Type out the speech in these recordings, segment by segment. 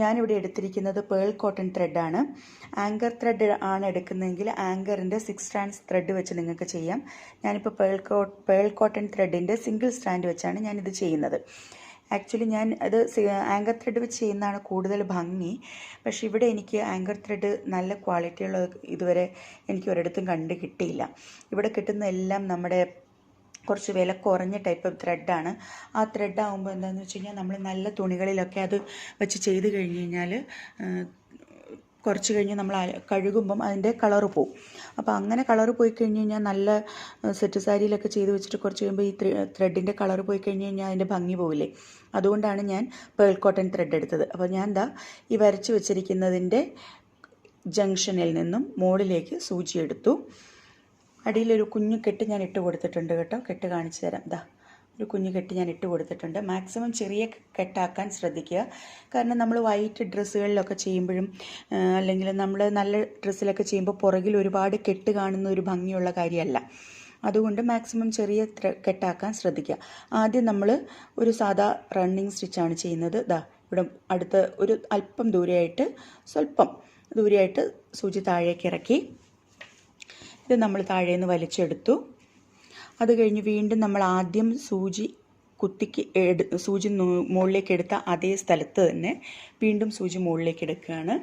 ഞാനിവിടെ എടുത്തിരിക്കുന്നത് pearl cotton ത്രെഡാണ്. Anchor thread ആണ് എടുക്കുന്നതെങ്കിൽ ആങ്കറിൻ്റെ 6 സ്ട്രാൻഡ്സ് ത്രെഡ് വെച്ച് നിങ്ങൾക്ക് ചെയ്യാം. ഞാനിപ്പോൾ പേൾ കോട്ടൺ ത്രെഡിൻ്റെ സിംഗിൾ സ്ട്രാൻഡ് വെച്ചാണ് ഞാനിത് ചെയ്യുന്നത്. ആക്ച്വലി ഞാൻ അത് ആങ്കർ ത്രെഡ് വെച്ച് ചെയ്യുന്നതാണ് കൂടുതൽ ഭംഗി. പക്ഷേ ഇവിടെ എനിക്ക് ആങ്കർ ത്രെഡ് നല്ല ക്വാളിറ്റിയുള്ള ഇതുവരെ എനിക്ക് ഒരിടത്തും കണ്ട് കിട്ടിയില്ല. ഇവിടെ കിട്ടുന്ന എല്ലാം നമ്മുടെ കുറച്ച് വില കുറഞ്ഞ ടൈപ്പ് ത്രെഡാണ്. ആ ത്രെഡാകുമ്പോൾ എന്താണെന്ന് വെച്ച് കഴിഞ്ഞാൽ നമ്മൾ നല്ല തുണികളിലൊക്കെ അത് വെച്ച് ചെയ്ത് കഴിഞ്ഞ് കഴിഞ്ഞാൽ കുറച്ച് കഴിഞ്ഞ് നമ്മൾ കഴുകുമ്പം അതിൻ്റെ കളറ് പോവും. അപ്പോൾ അങ്ങനെ കളറ് പോയി കഴിഞ്ഞ് കഴിഞ്ഞാൽ നല്ല സെറ്റ് സാരിയിലൊക്കെ ചെയ്ത് വെച്ചിട്ട് കുറച്ച് കഴിയുമ്പോൾ ഈ ത്രെഡിൻ്റെ കളറ് പോയി കഴിഞ്ഞ് കഴിഞ്ഞാൽ അതിൻ്റെ ഭംഗി പോവില്ലേ. അതുകൊണ്ടാണ് ഞാൻ പേൾ കോട്ടൺ ത്രെഡ് എടുത്തത്. അപ്പോൾ ഞാൻ ഈ വരച്ച് വെച്ചിരിക്കുന്നതിൻ്റെ ജംഗ്ഷനിൽ നിന്നും മുകളിലേക്ക് സൂചി എടുത്തു. അടിയിലൊരു കുഞ്ഞു കെട്ട് ഞാൻ ഇട്ട് കൊടുത്തിട്ടുണ്ട് കേട്ടോ. കെട്ട് കാണിച്ചു തരാം. ഒരു കുഞ്ഞു കെട്ട് ഞാൻ ഇട്ട് കൊടുത്തിട്ടുണ്ട്. മാക്സിമം ചെറിയ കെട്ടാക്കാൻ ശ്രദ്ധിക്കുക. കാരണം നമ്മൾ വൈറ്റ് ഡ്രസ്സുകളിലൊക്കെ ചെയ്യുമ്പോഴും അല്ലെങ്കിൽ നമ്മൾ നല്ല ഡ്രസ്സിലൊക്കെ ചെയ്യുമ്പോൾ പുറകിൽ ഒരുപാട് കെട്ട് കാണുന്ന ഒരു ഭംഗിയുള്ള കാര്യമല്ല. അതുകൊണ്ട് മാക്സിമം ചെറിയ കെട്ടാക്കാൻ ശ്രദ്ധിക്കുക. ആദ്യം നമ്മൾ ഒരു സാധാ റണ്ണിങ് സ്റ്റിച്ചാണ് ചെയ്യുന്നത്. ഇവിടെ അടുത്ത് ഒരു അല്പം സ്വല്പം ദൂരെയായിട്ട് സൂചി താഴേക്ക് ഇറക്കി ഇത് നമ്മൾ താഴേന്ന് വലിച്ചെടുത്തു. അത് കഴിഞ്ഞ് വീണ്ടും നമ്മൾ ആദ്യം സൂചി സൂചി മുകളിലേക്ക് എടുത്ത അതേ സ്ഥലത്ത് തന്നെ വീണ്ടും സൂചി മുകളിലേക്ക് എടുക്കുകയാണ്.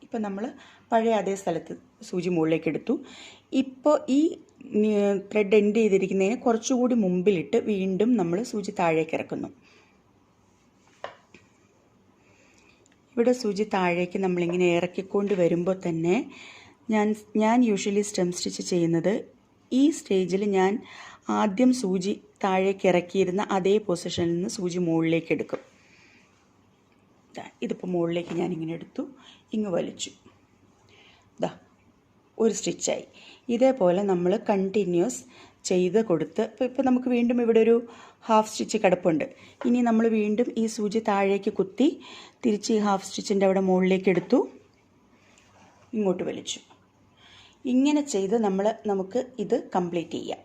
ഇപ്പം നമ്മൾ പഴയ അതേ സ്ഥലത്ത് സൂചി മുകളിലേക്ക് എടുത്തു. ഇപ്പോൾ ഈ ത്രെഡ് എൻഡ് ചെയ്തിരിക്കുന്നതിന് കുറച്ചുകൂടി മുമ്പിലിട്ട് വീണ്ടും നമ്മൾ സൂചി താഴേക്ക് ഇറക്കുന്നു. ഇവിടെ സൂചി താഴേക്ക് നമ്മളിങ്ങനെ ഇറക്കിക്കൊണ്ട് വരുമ്പോൾ തന്നെ ഞാൻ യൂഷ്വലി സ്റ്റെം സ്റ്റിച്ച് ചെയ്യുന്നത് ഈ സ്റ്റേജിൽ ഞാൻ ആദ്യം സൂചി താഴേക്ക് ഇറക്കിയിരുന്ന അതേ പൊസിഷനിൽ നിന്ന് സൂചി മുകളിലേക്ക് എടുക്കും. ഇതിപ്പോൾ മുകളിലേക്ക് ഞാനിങ്ങനെ എടുത്തു, ഇങ്ങ് വലിച്ചു. ഒരു സ്റ്റിച്ചായി. ഇതേപോലെ നമ്മൾ കണ്ടിന്യൂസ് ചെയ്ത് കൊടുത്ത് ഇപ്പോൾ നമുക്ക് വീണ്ടും ഇവിടെ ഒരു ഹാഫ് സ്റ്റിച്ച് കിടപ്പുണ്ട്. ഇനി നമ്മൾ വീണ്ടും ഈ സൂചി താഴേക്ക് കുത്തി തിരിച്ച് ഈ ഹാഫ് സ്റ്റിച്ചിൻ്റെ അവിടെ മുകളിലേക്ക് എടുത്തു, ഇങ്ങോട്ട് വലിച്ചു. ഇങ്ങനെ ചെയ്ത് നമുക്ക് ഇത് കംപ്ലീറ്റ് ചെയ്യാം.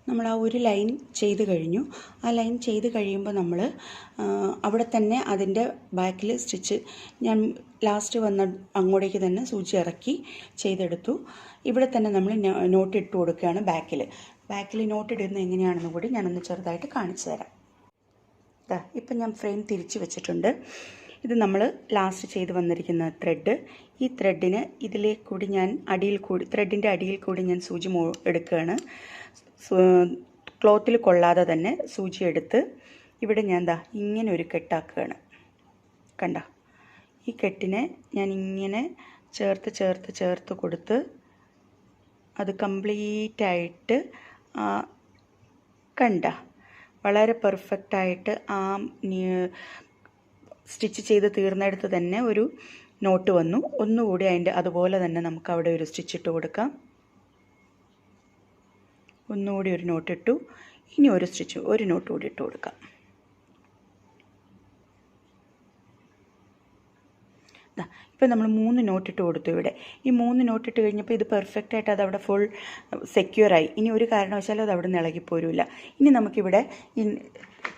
നമ്മൾ ആ ഒരു ലൈൻ ചെയ്ത് കഴിഞ്ഞു. ആ ലൈൻ ചെയ്ത് കഴിയുമ്പോൾ നമ്മൾ അവിടെ തന്നെ അതിൻ്റെ ബാക്കിൽ സ്റ്റിച്ച് ഞാൻ ലാസ്റ്റ് വന്ന അങ്ങോട്ടേക്ക് തന്നെ സൂചി ഇറക്കി ചെയ്തെടുത്തു. ഇവിടെ തന്നെ നമ്മൾ നോട്ട് ഇട്ട് കൊടുക്കുകയാണ്. ബാക്കിൽ നോട്ട് ഇടുന്നത് എങ്ങനെയാണെന്ന് കൂടി ഞാനൊന്ന് ചെറുതായിട്ട് കാണിച്ചു തരാം. ഇപ്പം ഞാൻ ഫ്രെയിം തിരിച്ച് വെച്ചിട്ടുണ്ട്. ഇത് നമ്മൾ ലാസ്റ്റ് ചെയ്ത് വന്നിരിക്കുന്ന ത്രെഡ്. ഈ ത്രെഡിന് ഇതിലേക്ക് കൂടി ഞാൻ ത്രെഡിൻ്റെ അടിയിൽ കൂടി ഞാൻ സൂചി എടുക്കുകയാണ്. ക്ലോത്തിൽ കൊള്ളാതെ തന്നെ സൂചി എടുത്ത് ഇവിടെ ഞാൻ ഇങ്ങനെ ഒരു കെട്ടാക്കുകയാണ്. കണ്ട, ഈ കെട്ടിനെ ഞാൻ ഇങ്ങനെ ചേർത്ത് കൊടുത്ത് അത് കംപ്ലീറ്റായിട്ട് കണ്ട വളരെ പെർഫെക്റ്റായിട്ട് ആ സ്റ്റിച്ച് ചെയ്ത് തീർന്നെടുത്ത് തന്നെ ഒരു നോട്ട് വന്നു. ഒന്നുകൂടി അതുപോലെ തന്നെ നമുക്ക് അവിടെ ഒരു സ്റ്റിച്ച് ഇട്ട് കൊടുക്കാം. ഒന്നുകൂടി ഒരു നോട്ട് ഇട്ടു. ഇനി ഒരു നോട്ട് കൂടി ഇട്ട് കൊടുക്കാം. ഇപ്പോൾ നമ്മൾ 3 നോട്ട് ഇട്ട് കൊടുത്തു. ഇവിടെ ഈ 3 നോട്ട് ഇട്ട് കഴിഞ്ഞപ്പോൾ ഇത് പെർഫെക്റ്റായിട്ട് അത് അവിടെ ഫുൾ സെക്യൂറായി. ഇനി ഒരു കാരണവശാലും അത് അവിടെ നിന്ന് ഇളകിപ്പോരില്ല. ഇനി നമുക്കിവിടെ ഈ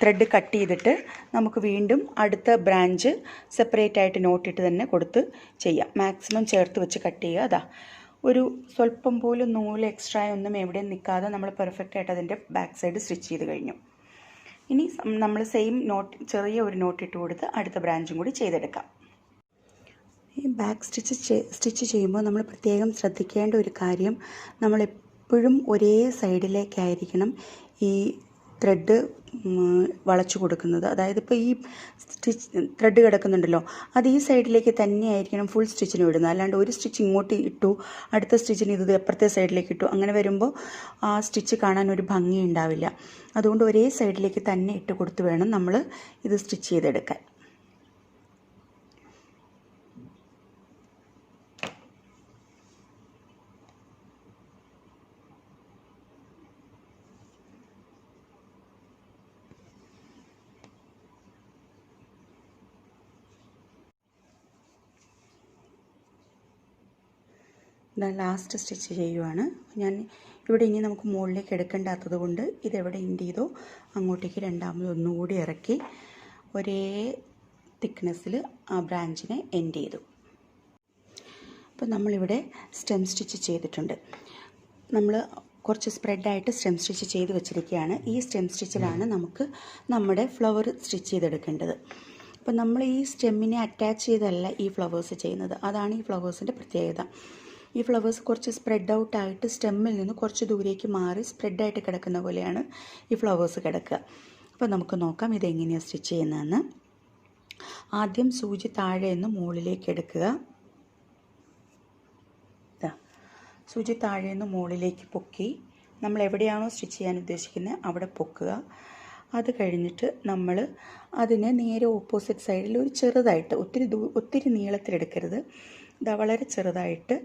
ത്രെഡ് കട്ട് ചെയ്തിട്ട് നമുക്ക് വീണ്ടും അടുത്ത ബ്രാഞ്ച് സെപ്പറേറ്റ് ആയിട്ട് നോട്ടിട്ട് തന്നെ കൊടുത്ത് ചെയ്യാം. മാക്സിമം ചേർത്ത് വെച്ച് കട്ട് ചെയ്യുക. ഒരു സ്വല്പം പോലും നൂല് എക്സ്ട്രാ ഒന്നും എവിടെയും നിൽക്കാതെ നമ്മൾ പെർഫെക്റ്റായിട്ട് അതിൻ്റെ ബാക്ക് സൈഡ് സ്റ്റിച്ച് ചെയ്ത് കഴിഞ്ഞു. ഇനി നമ്മൾ സെയിം ചെറിയ ഒരു നോട്ട് ഇട്ട് കൊടുത്ത് അടുത്ത ബ്രാഞ്ചും കൂടി ചെയ്തെടുക്കാം. ഈ ബാക്ക് സ്റ്റിച്ച് ചെയ്യുമ്പോൾ നമ്മൾ പ്രത്യേകം ശ്രദ്ധിക്കേണ്ട ഒരു കാര്യം, നമ്മളെപ്പോഴും ഒരേ സൈഡിലേക്കായിരിക്കണം ഈ ത്രെഡ് വളച്ചു കൊടുക്കുന്നത്. അതായത് ഇപ്പോൾ ഈ ത്രെഡ് കിടക്കുന്നുണ്ടല്ലോ, അത് ഈ സൈഡിലേക്ക് തന്നെ ആയിരിക്കണം ഫുൾ സ്റ്റിച്ചിന് വിടുന്നത്. അല്ലാണ്ട് ഒരു സ്റ്റിച്ച് ഇങ്ങോട്ട് ഇട്ടു അടുത്ത സ്റ്റിച്ചിന് ഇത് അപ്പുറത്തെ സൈഡിലേക്ക് ഇട്ടു, അങ്ങനെ വരുമ്പോൾ ആ സ്റ്റിച്ച് കാണാൻ ഒരു ഭംഗി ഉണ്ടാവില്ല. അതുകൊണ്ട് ഒരേ സൈഡിലേക്ക് തന്നെ ഇട്ട് കൊടുത്ത് വേണം നമ്മൾ ഇത് സ്റ്റിച്ച് ചെയ്തെടുക്കാൻ. ലാസ്റ്റ് സ്റ്റിച്ച് ചെയ്യുവാണ് ഞാൻ. ഇവിടെ ഇനി നമുക്ക് മുകളിലേക്ക് എടുക്കേണ്ടാത്തത് കൊണ്ട് ഇതെവിടെ ഇൻഡ് ചെയ്തോ അങ്ങോട്ടേക്ക് രണ്ടാമത് ഒന്നുകൂടി ഇറക്കി ഒരേ തിക്നെസ്സിൽ ആ ബ്രാഞ്ചിനെ എൻഡ് ചെയ്തു. അപ്പോൾ നമ്മളിവിടെ സ്റ്റെം സ്റ്റിച്ച് ചെയ്തിട്ടുണ്ട്. നമ്മൾ കുറച്ച് സ്പ്രെഡായിട്ട് സ്റ്റെം സ്റ്റിച്ച് ചെയ്ത് വെച്ചിരിക്കുകയാണ്. ഈ സ്റ്റെം സ്റ്റിച്ചിലാണ് നമുക്ക് നമ്മുടെ ഫ്ലവർ സ്റ്റിച്ച് ചെയ്തെടുക്കേണ്ടത്. അപ്പോൾ നമ്മൾ ഈ സ്റ്റെമ്മിനെ അറ്റാച്ച് ചെയ്തല്ല ഈ ഫ്ലവേഴ്സ് ചെയ്യുന്നത്. അതാണ് ഈ ഫ്ലവേഴ്സിൻ്റെ പ്രത്യേകത. ഈ ഫ്ലവേഴ്സ് കുറച്ച് സ്പ്രെഡ് ഔട്ടായിട്ട് സ്റ്റെമ്മിൽ നിന്ന് കുറച്ച് ദൂരേക്ക് മാറി സ്പ്രെഡായിട്ട് കിടക്കുന്ന പോലെയാണ് ഈ ഫ്ലവേഴ്സ് കിടക്കുക. അപ്പോൾ നമുക്ക് നോക്കാം ഇതെങ്ങനെയാണ് സ്റ്റിച്ച് ചെയ്യുന്നതെന്ന്. ആദ്യം സൂചി താഴെ നിന്ന് മുകളിലേക്ക് എടുക്കുക. സൂചി താഴെ നിന്ന് മുകളിലേക്ക് പൊക്കി നമ്മൾ എവിടെയാണോ സ്റ്റിച്ച് ചെയ്യാൻ ഉദ്ദേശിക്കുന്നത് അവിടെ പൊക്കുക. അത് കഴിഞ്ഞിട്ട് നമ്മൾ അതിനെ നേരെ ഓപ്പോസിറ്റ് സൈഡിൽ ഒരു ചെറുതായിട്ട്, ഒത്തിരി നീളത്തിലെടുക്കരുത്, ഇതാ വളരെ ചെറുതായിട്ട്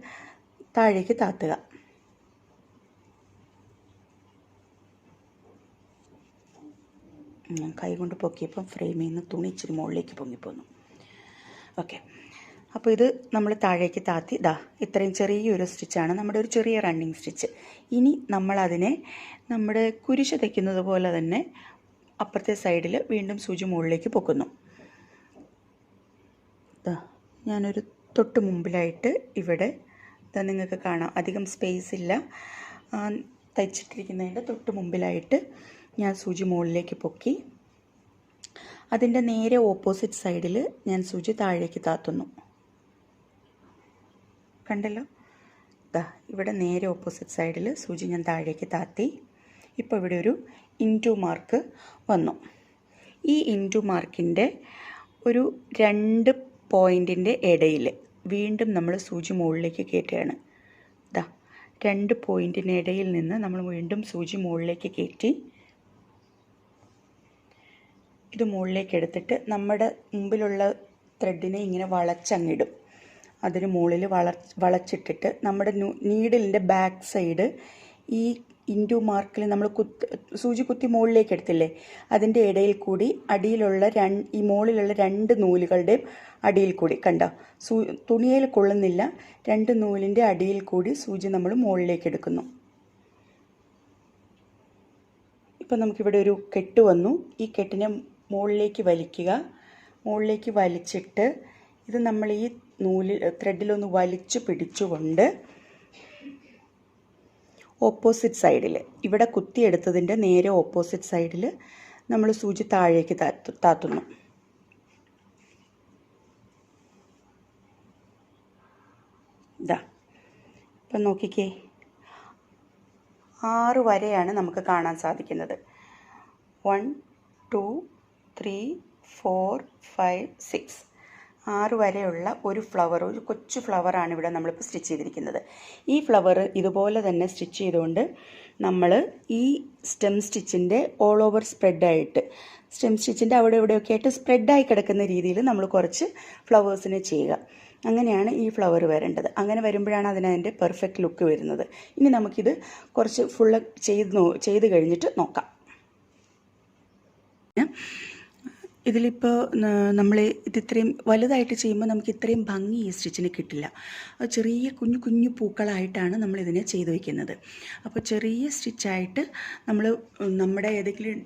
താഴേക്ക് താത്തുക. കൈ കൊണ്ട് പൊക്കിയപ്പം ഫ്രെയിമിൽ നിന്ന് തുണി ഇച്ചിരി മുകളിലേക്ക് പൊങ്ങിപ്പോന്നു. ഓക്കെ, അപ്പോൾ ഇത് നമ്മൾ താഴേക്ക് താത്തി ഇത്രയും ചെറിയൊരു സ്റ്റിച്ചാണ് നമ്മുടെ ഒരു ചെറിയ റണ്ണിങ് സ്റ്റിച്ച്. ഇനി നമ്മളതിനെ നമ്മുടെ കുരിശ് തയ്ക്കുന്നത് പോലെ തന്നെ അപ്പുറത്തെ സൈഡിൽ വീണ്ടും സൂചി മുകളിലേക്ക് പൊക്കുന്നു. ഞാനൊരു തൊട്ട് മുമ്പിലായിട്ട് ഇവിടെ നിങ്ങൾക്ക് കാണാം, അധികം സ്പേസ് ഇല്ല, തയ്ച്ചിട്ടിരിക്കുന്നതിൻ്റെ തൊട്ട് മുമ്പിലായിട്ട് ഞാൻ സൂചി മുകളിലേക്ക് പൊക്കി. അതിൻ്റെ നേരെ ഓപ്പോസിറ്റ് സൈഡിൽ ഞാൻ സൂചി താഴേക്ക് താത്തുന്നു. കണ്ടല്ലോ, ഇവിടെ നേരെ ഓപ്പോസിറ്റ് സൈഡിൽ സൂചി ഞാൻ താഴേക്ക് താത്തി. ഇപ്പോൾ ഇവിടെ ഒരു ഇൻറ്റു മാർക്ക് വന്നു. ഈ ഇൻറ്റു മാർക്കിൻ്റെ ഒരു 2 പോയിൻറ്റിൻ്റെ ഇടയിൽ വീണ്ടും നമ്മൾ സൂചി മുകളിലേക്ക് കയറ്റുകയാണ്. 2 പോയിൻറ്റിന് ഇടയിൽ നിന്ന് നമ്മൾ വീണ്ടും സൂചി മുകളിലേക്ക് കയറ്റി ഇത് മുകളിലേക്ക് എടുത്തിട്ട് നമ്മുടെ മുമ്പിലുള്ള ത്രെഡിനെ ഇങ്ങനെ വളച്ചങ്ങിടും. അതിന് മുകളിൽ വളച്ചിട്ടിട്ട് നമ്മുടെ നീഡിലിൻ്റെ ബാക്ക് സൈഡ് ഈ ഇൻറ്റു മാർക്കിൽ നമ്മൾ സൂചി കുത്തി മുകളിലേക്ക് എടുത്തില്ലേ, അതിൻ്റെ ഇടയിൽ കൂടി അടിയിലുള്ള ഈ മുകളിലുള്ള 2 നൂലുകളുടെയും അടിയിൽ കൂടി കണ്ടോ, തുണിയിൽ കൊള്ളുന്നില്ല, 2 നൂലിൻ്റെ അടിയിൽ കൂടി സൂചി നമ്മൾ മുകളിലേക്ക് എടുക്കുന്നു. ഇപ്പം നമുക്കിവിടെ ഒരു കെട്ട് വന്നു. ഈ കെട്ടിനെ മുകളിലേക്ക് വലിക്കുക. മുകളിലേക്ക് വലിച്ചിട്ട് ഇത് നമ്മൾ ഈ ത്രെഡിലൊന്ന് വലിച്ചു പിടിച്ചുകൊണ്ട് ഓപ്പോസിറ്റ് സൈഡിൽ, ഇവിടെ കുത്തിയെടുത്തതിൻ്റെ നേരെ ഓപ്പോസിറ്റ് സൈഡിൽ നമ്മൾ സൂചി താഴേക്ക് താത്തുന്നു. ഇപ്പം നോക്കിക്കേ, 6 വരെയാണ് നമുക്ക് കാണാൻ സാധിക്കുന്നത്. 1 2 3 4 5 6 6 വരെയുള്ള ഒരു ഫ്ലവർ, ഒരു കൊച്ചു ഫ്ലവറാണ് ഇവിടെ നമ്മളിപ്പോൾ സ്റ്റിച്ച് ചെയ്തിരിക്കുന്നത്. ഈ ഫ്ലവർ ഇതുപോലെ തന്നെ സ്റ്റിച്ച് ചെയ്തുകൊണ്ട് നമ്മൾ ഈ സ്റ്റെം സ്റ്റിച്ചിൻ്റെ ഓൾ ഓവർ സ്പ്രെഡായിട്ട്, സ്റ്റെം സ്റ്റിച്ചിൻ്റെ അവിടെ ഇവിടെയൊക്കെ ആയിട്ട് സ്പ്രെഡായി കിടക്കുന്ന രീതിയിൽ നമ്മൾ കുറച്ച് ഫ്ലവേഴ്സിനെ ചെയ്യുക. അങ്ങനെയാണ് ഈ ഫ്ലവർ വരേണ്ടത്. അങ്ങനെ വരുമ്പോഴാണ് അതിൻ്റെ പെർഫെക്റ്റ് ലുക്ക് വരുന്നത്. ഇനി നമുക്കിത് കുറച്ച് ഫുള്ള് ചെയ്ത് കഴിഞ്ഞിട്ട് നോക്കാം. ഇതിലിപ്പോൾ നമ്മൾ ഇത്രയും വലുതായിട്ട് ചെയ്യുമ്പോൾ നമുക്ക് ഇത്രയും ഭംഗി ഈ സ്റ്റിച്ചിന് കിട്ടില്ല. ചെറിയ കുഞ്ഞു കുഞ്ഞു പൂക്കളായിട്ടാണ് നമ്മളിതിനെ ചെയ്ത് വയ്ക്കുന്നത്. അപ്പോൾ ചെറിയ സ്റ്റിച്ചായിട്ട് നമ്മൾ നമ്മുടെ ഏതെങ്കിലും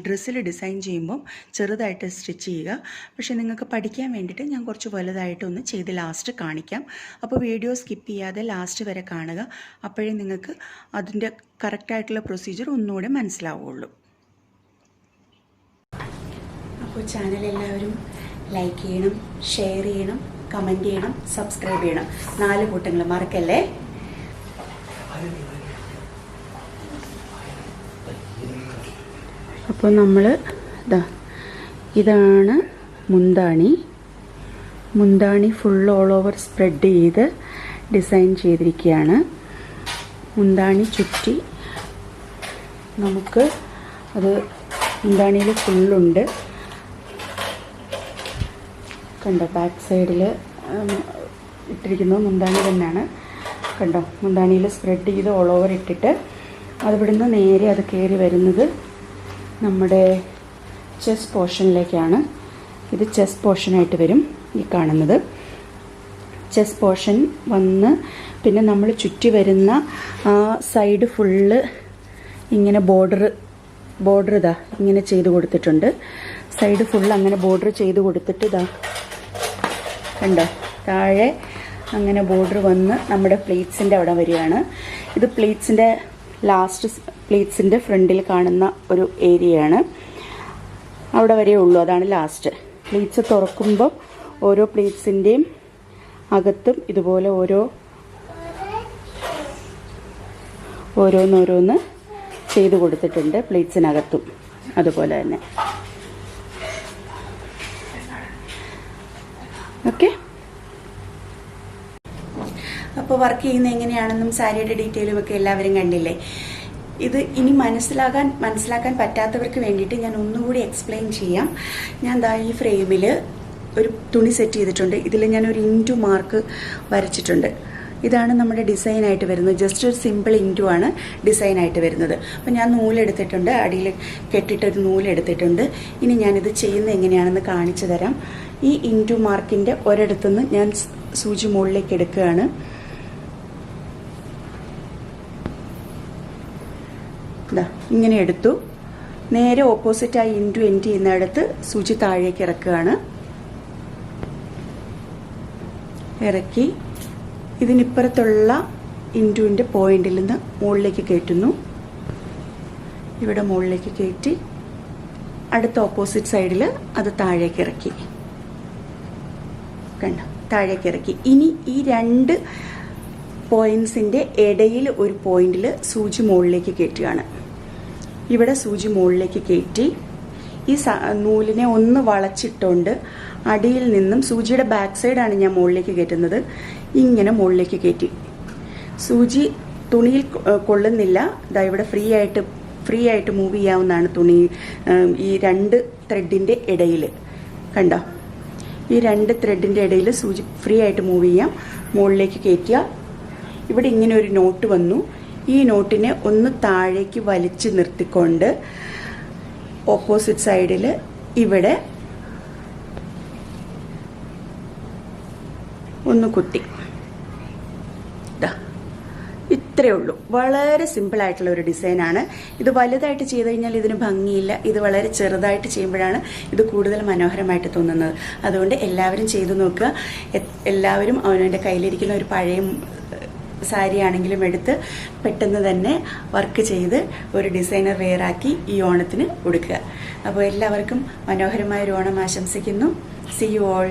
ഡ്രസ്സിൽ ഡിസൈൻ ചെയ്യുമ്പോൾ ചെറുതായിട്ട് സ്റ്റിച്ച് ചെയ്യുക. പക്ഷേ നിങ്ങൾക്ക് പഠിക്കാൻ വേണ്ടിയിട്ട് ഞാൻ കുറച്ച് വലുതായിട്ടൊന്ന് ചെയ്ത് ലാസ്റ്റ് കാണിക്കാം. അപ്പോൾ വീഡിയോ സ്കിപ്പ് ചെയ്യാതെ ലാസ്റ്റ് വരെ കാണുക. അപ്പോഴേ നിങ്ങൾക്ക് അതിൻ്റെ കറക്റ്റായിട്ടുള്ള പ്രൊസീജിയർ ഒന്നുകൂടെ മനസ്സിലാവുള്ളൂ. അപ്പോൾ ചാനൽ എല്ലാവരും ലൈക്ക് ചെയ്യണം, ഷെയർ ചെയ്യണം, കമൻറ്റ് ചെയ്യണം, സബ്സ്ക്രൈബ് ചെയ്യണം. 4 കൂട്ടങ്ങൾ മറക്കല്ലേ. അപ്പോൾ നമ്മൾ ഇതാണ് മുന്താണി ഫുൾ ഓൾ ഓവർ സ്പ്രെഡ് ചെയ്ത് ഡിസൈൻ ചെയ്തിരിക്കുകയാണ്. മുന്താണി ചുറ്റി നമുക്ക് അത് മുന്താണിയിൽ ഫുള്ളുണ്ട്. കണ്ടോ, ബാക്ക് സൈഡിൽ ഇട്ടിരിക്കുന്നത് മുന്താണി തന്നെയാണ്. കണ്ടോ, മുന്താണിയിൽ സ്പ്രെഡ് ചെയ്ത് ഓൾ ഓവർ ഇട്ടിട്ട് അതിവിടുന്ന് നേരെ അത് കയറി വരുന്നത് നമ്മുടെ ചെസ്റ്റ് പോർഷനിലേക്കാണ്. ഇത് ചെസ്റ്റ് പോർഷനായിട്ട് വരും ഈ കാണുന്നത്. ചെസ്റ്റ് പോർഷൻ വന്ന് പിന്നെ നമ്മൾ ചുറ്റി വരുന്ന ആ സൈഡ് ഫുള്ള് ഇങ്ങനെ ബോർഡർ ഇങ്ങനെ ചെയ്ത് കൊടുത്തിട്ടുണ്ട്. സൈഡ് ഫുൾ അങ്ങനെ ബോർഡർ ചെയ്ത് കൊടുത്തിട്ട് ഇതാ കണ്ടോ, താഴെ അങ്ങനെ ബോർഡർ വന്ന് നമ്മുടെ പ്ലീറ്റ്സിൻ്റെ അവിടെ വരികയാണ്. ഇത് പ്ലീറ്റ്സിൻ്റെ ലാസ്റ്റ് പ്ലീറ്റ്സിൻ്റെ ഫ്രണ്ടിൽ കാണുന്ന ഒരു ഏരിയയാണ്. അവിടെ വരെയേ ഉള്ളൂ, അതാണ് ലാസ്റ്റ്. പ്ലീറ്റ്സ് തുറക്കുമ്പോൾ ഓരോ പ്ലീറ്റ്സിൻ്റെയും അകത്തും ഇതുപോലെ ഓരോന്നോരോന്ന് ചെയ്ത് കൊടുത്തിട്ടുണ്ട്. പ്ലീറ്റ്സിനകത്തും അതുപോലെ തന്നെ. ഓക്കെ, അപ്പോൾ വർക്ക് ചെയ്യുന്നത് എങ്ങനെയാണെന്നും സാരിയുടെ ഡീറ്റെയിലും ഒക്കെ എല്ലാവരും കണ്ടില്ലേ. ഇത് ഇനി മനസ്സിലാക്കാൻ പറ്റാത്തവർക്ക് വേണ്ടിയിട്ട് ഞാൻ ഒന്നുകൂടി എക്സ്പ്ലെയിൻ ചെയ്യാം. ഞാൻ ദാ ഈ ഫ്രെയിമിൽ ഒരു തുണി സെറ്റ് ചെയ്തിട്ടുണ്ട്. ഇതിൽ ഞാനൊരു ഇൻറ്റു മാർക്ക് വരച്ചിട്ടുണ്ട്. ഇതാണ് നമ്മുടെ ഡിസൈനായിട്ട് വരുന്നത്. ജസ്റ്റ് ഒരു സിമ്പിൾ ഇൻറ്റു ആണ് ഡിസൈനായിട്ട് വരുന്നത്. അപ്പോൾ ഞാൻ നൂലെടുത്തിട്ടുണ്ട്, അടിയിൽ കെട്ടിയിട്ടൊരു നൂലെടുത്തിട്ടുണ്ട്. ഇനി ഞാനിത് ചെയ്യുന്നത് എങ്ങനെയാണെന്ന് കാണിച്ചു തരാം. ഈ ഇൻറ്റു മാർക്കിൻ്റെ ഒരിടത്തുനിന്ന് ഞാൻ സൂചി മുകളിലേക്ക് എടുക്കുകയാണ്. ഇതാ ഇങ്ങനെ എടുത്തു. നേരെ ഓപ്പോസിറ്റായി ഇൻറ്റു എൻഡ് ചെയ്യുന്നിടത്ത് സൂചി താഴേക്ക് ഇറക്കുകയാണ്. ഇറക്കി ഇതിനിപ്പുറത്തുള്ള ഇൻറ്റുവിൻ്റെ പോയിന്റിൽ നിന്ന് മുകളിലേക്ക് കയറ്റുന്നു. ഇവിടെ മുകളിലേക്ക് കയറ്റി അടുത്ത ഓപ്പോസിറ്റ് സൈഡിൽ അത് താഴേക്ക് ഇറക്കി. കണ്ടോ, താഴേക്ക് ഇറക്കി. ഇനി ഈ രണ്ട് പോയിന്റ്സിൻ്റെ ഇടയിൽ ഒരു പോയിന്റിൽ സൂചി മുകളിലേക്ക് കയറ്റുകയാണ്. ഇവിടെ സൂചി മുകളിലേക്ക് കയറ്റി ഈ നൂലിനെ ഒന്ന് വളച്ചിട്ടുകൊണ്ട് അടിയിൽ നിന്നും സൂചിയുടെ ബാക്ക് സൈഡാണ് ഞാൻ മുകളിലേക്ക് കയറ്റുന്നത്. ഇങ്ങനെ മുകളിലേക്ക് കയറ്റി. സൂചി തുണിയിൽ കൊള്ളുന്നില്ല. ഇതാ ഇവിടെ ഫ്രീ ആയിട്ട് മൂവ് ചെയ്യാവുന്നതാണ് തുണി. ഈ രണ്ട് ത്രെഡിൻ്റെ ഇടയിൽ കണ്ടോ, ഈ രണ്ട് ത്രെഡിൻ്റെ ഇടയിൽ സൂചി ഫ്രീ ആയിട്ട് മൂവ് ചെയ്യാം. മുകളിലേക്ക് കയറ്റുക. ഇവിടെ ഇങ്ങനെ ഒരു നോട്ട് വന്നു. ഈ നോട്ടിനെ ഒന്ന് താഴേക്ക് വലിച്ചു നിർത്തിക്കൊണ്ട് ഓപ്പോസിറ്റ് സൈഡിൽ ഇവിടെ ഒന്ന് കുത്തി. ഇത്രയേ ഉള്ളൂ. വളരെ സിമ്പിളായിട്ടുള്ള ഒരു ഡിസൈനാണ്. ഇത് വലുതായിട്ട് ചെയ്ത് കഴിഞ്ഞാൽ ഇതിന് ഭംഗിയില്ല. ഇത് വളരെ ചെറുതായിട്ട് ചെയ്യുമ്പോഴാണ് ഇത് കൂടുതൽ മനോഹരമായിട്ട് തോന്നുന്നത്. അതുകൊണ്ട് എല്ലാവരും ചെയ്തു നോക്കുക. എല്ലാവരും അവനവൻ്റെ കയ്യിലിരിക്കുന്ന ഒരു പഴയ സാരി ആണെങ്കിലും എടുത്ത് പെട്ടെന്ന് തന്നെ വർക്ക് ചെയ്ത് ഒരു ഡിസൈനർ വെയറാക്കി ഈ ഓണത്തിന് ഉടുക്കുക. അപ്പോൾ എല്ലാവർക്കും മനോഹരമായ ഒരു ഓണം ആശംസിക്കുന്നു. See you all.